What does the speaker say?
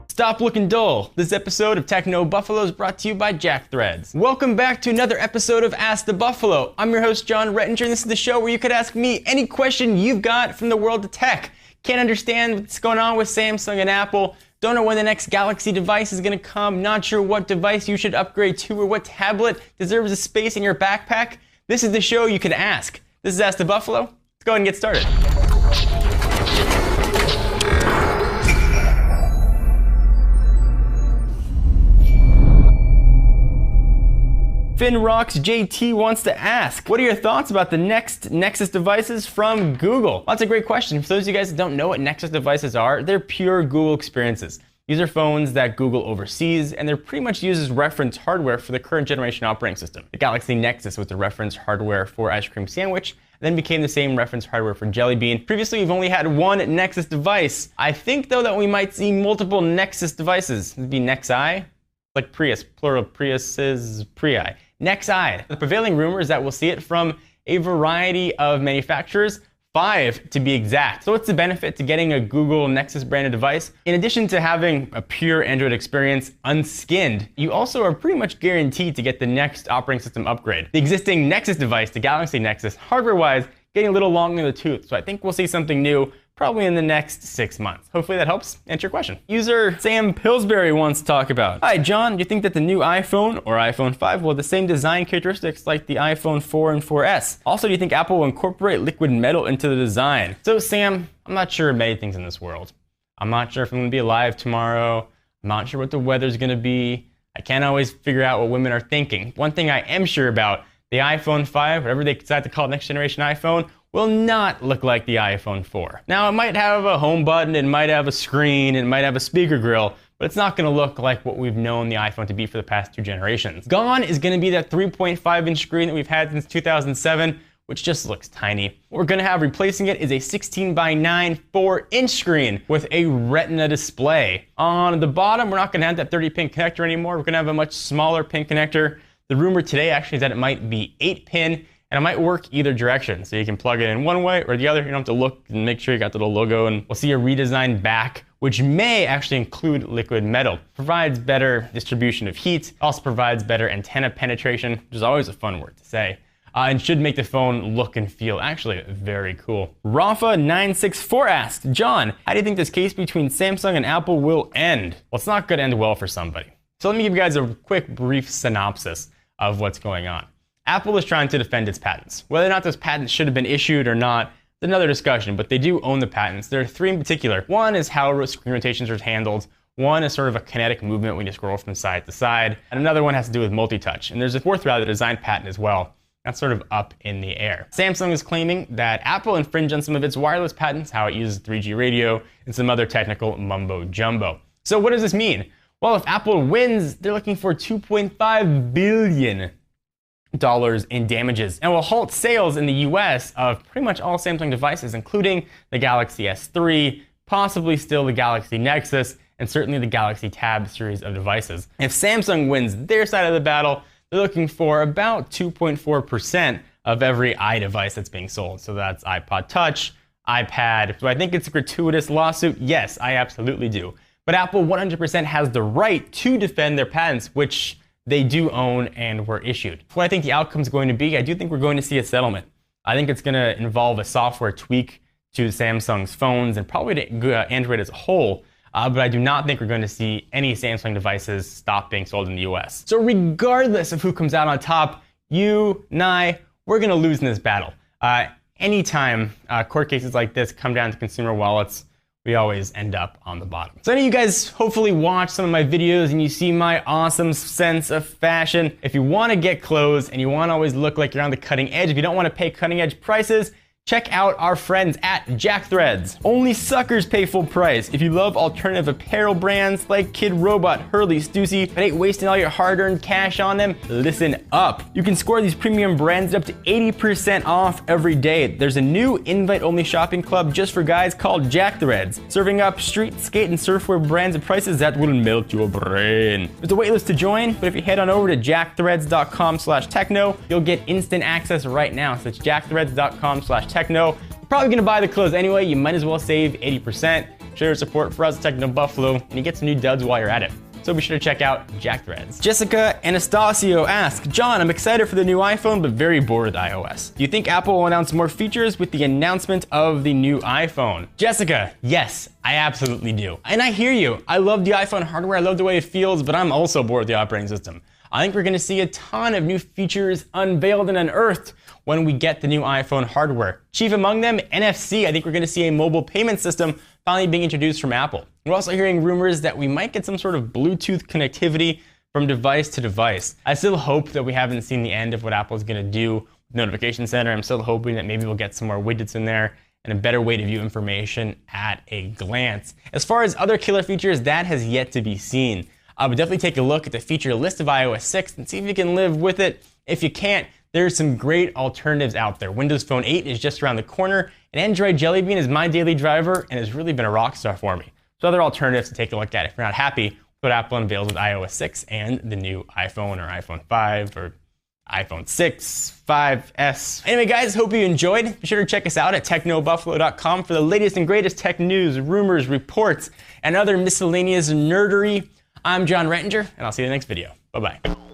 Stop looking dull. This episode of Techno Buffalo is brought to you by Jack Threads. Welcome back to another episode of Ask the Buffalo. I'm your host, John Rettinger, and this is the show where you could ask me any question you've got from the world of tech. Can't understand what's going on with Samsung and Apple. Don't know when the next Galaxy device is going to come. Not sure what device you should upgrade to or what tablet deserves a space in your backpack. This is the show you can ask. This is Ask the Buffalo. Let's go ahead and get started. FinRocks JT wants to ask, what are your thoughts about the Next Nexus devices from Google? That's a great question. For those of you guys that don't know what Nexus devices are, they're pure Google experiences. These are phones that Google oversees, and they're pretty much used as reference hardware for the current generation operating system. The Galaxy Nexus was the reference hardware for Ice Cream Sandwich, and then became the same reference hardware for Jelly Bean. Previously, we've only had one Nexus device. I think, though, that we might see multiple Nexus devices. It'd be Nexi, like Prius, plural Prius is Prii. Nexi. The prevailing rumor is that we'll see it from a variety of manufacturers, 5 to be exact. So what's the benefit to getting a Google Nexus branded device? In addition to having a pure Android experience unskinned, you also are pretty much guaranteed to get the next operating system upgrade. The existing Nexus device, the Galaxy Nexus, hardware-wise, getting a little long in the tooth. So I think we'll see something new probably in the next 6 months. Hopefully that helps answer your question. User Sam Pillsbury wants to talk about, hi John, do you think that the new iPhone or iPhone 5 will have the same design characteristics like the iPhone 4 and 4S? Also, do you think Apple will incorporate liquid metal into the design? So Sam, I'm not sure of many things in this world. I'm not sure if I'm gonna be alive tomorrow. I'm not sure what the weather's gonna be. I can't always figure out what women are thinking. One thing I am sure about, the iPhone 5, whatever they decide to call it, next generation iPhone, will not look like the iPhone 4. Now, it might have a home button, it might have a screen, it might have a speaker grill, but it's not gonna look like what we've known the iPhone to be for the past 2 generations. Gone is gonna be that 3.5-inch screen that we've had since 2007, which just looks tiny. What we're gonna have replacing it is a 16:9 4-inch screen with a Retina display. On the bottom, we're not gonna have that 30-pin connector anymore. We're gonna have a much smaller pin connector. The rumor today actually is that it might be 8-pin, and it might work either direction. So you can plug it in one way or the other. You don't have to look and make sure you got the little logo, and we'll see a redesigned back, which may actually include liquid metal. Provides better distribution of heat, also provides better antenna penetration, which is always a fun word to say, and should make the phone look and feel actually very cool. Rafa964 asked, John, how do you think this case between Samsung and Apple will end? Well, it's not gonna end well for somebody. So let me give you guys a quick brief synopsis of what's going on. Apple is trying to defend its patents. Whether or not those patents should have been issued or not, it's another discussion, but they do own the patents. There are 3 in particular. One is how screen rotations are handled. One is sort of a kinetic movement when you scroll from side to side. And another one has to do with multi-touch. And there's a 4th, rather, design patent as well. That's sort of up in the air. Samsung is claiming that Apple infringed on some of its wireless patents, how it uses 3G radio, and some other technical mumbo jumbo. So what does this mean? Well, if Apple wins, they're looking for $2.5 billion in damages, and will halt sales in the US of pretty much all Samsung devices, including the Galaxy S3, possibly still the Galaxy Nexus, and certainly the Galaxy Tab series of devices. If Samsung wins their side of the battle, they're looking for about 2.4% of every iDevice that's being sold. So that's iPod Touch, iPad. Do I think it's a gratuitous lawsuit? Yes, I absolutely do. But Apple 100% has the right to defend their patents, which they do own and were issued. What I think the outcome is going to be, I do think we're going to see a settlement. I think it's going to involve a software tweak to Samsung's phones and probably to Android as a whole, but I do not think we're going to see any Samsung devices stop being sold in the US. So regardless of who comes out on top, you and I, we're going to lose in this battle. Anytime court cases like this come down to consumer wallets, we always end up on the bottom. So I know you guys hopefully watch some of my videos and you see my awesome sense of fashion. If you want to get clothes and you want to always look like you're on the cutting edge, if you don't want to pay cutting edge prices, check out our friends at Jack Threads. Only suckers pay full price. If you love alternative apparel brands like Kid Robot, Hurley, Stussy, but ain't wasting all your hard-earned cash on them, listen up. You can score these premium brands up to 80% off every day. There's a new invite-only shopping club just for guys called Jack Threads, serving up street, skate, and surfwear brands at prices that will melt your brain. There's a waitlist to join, but if you head on over to jackthreads.com/techno, you'll get instant access right now. So it's jackthreads.com/techno. you're probably gonna buy the clothes anyway, you might as well save 80%. Show your support for us at Techno Buffalo, and you get some new duds while you're at it. So be sure to check out Jack Threads. Jessica Anastasio asks, John, I'm excited for the new iPhone, but very bored with iOS. Do you think Apple will announce more features with the announcement of the new iPhone? Jessica, yes, I absolutely do. And I hear you. I love the iPhone hardware, I love the way it feels, but I'm also bored with the operating system. I think we're gonna see a ton of new features unveiled and unearthed when we get the new iPhone hardware. Chief among them, NFC. I think we're gonna see a mobile payment system finally being introduced from Apple. We're also hearing rumors that we might get some sort of Bluetooth connectivity from device to device. I still hope that we haven't seen the end of what Apple's gonna do with Notification Center. I'm still hoping that maybe we'll get some more widgets in there and a better way to view information at a glance. As far as other killer features, that has yet to be seen. I would definitely take a look at the feature list of iOS 6 and see if you can live with it. If you can't, there's some great alternatives out there. Windows Phone 8 is just around the corner, and Android Jelly Bean is my daily driver and has really been a rock star for me. So other alternatives to take a look at if you're not happy with what Apple unveils with iOS 6 and the new iPhone or iPhone 5 or iPhone 6, 5S. Anyway, guys, hope you enjoyed. Be sure to check us out at technobuffalo.com for the latest and greatest tech news, rumors, reports, and other miscellaneous nerdery. I'm John Rettinger, and I'll see you in the next video. Bye-bye.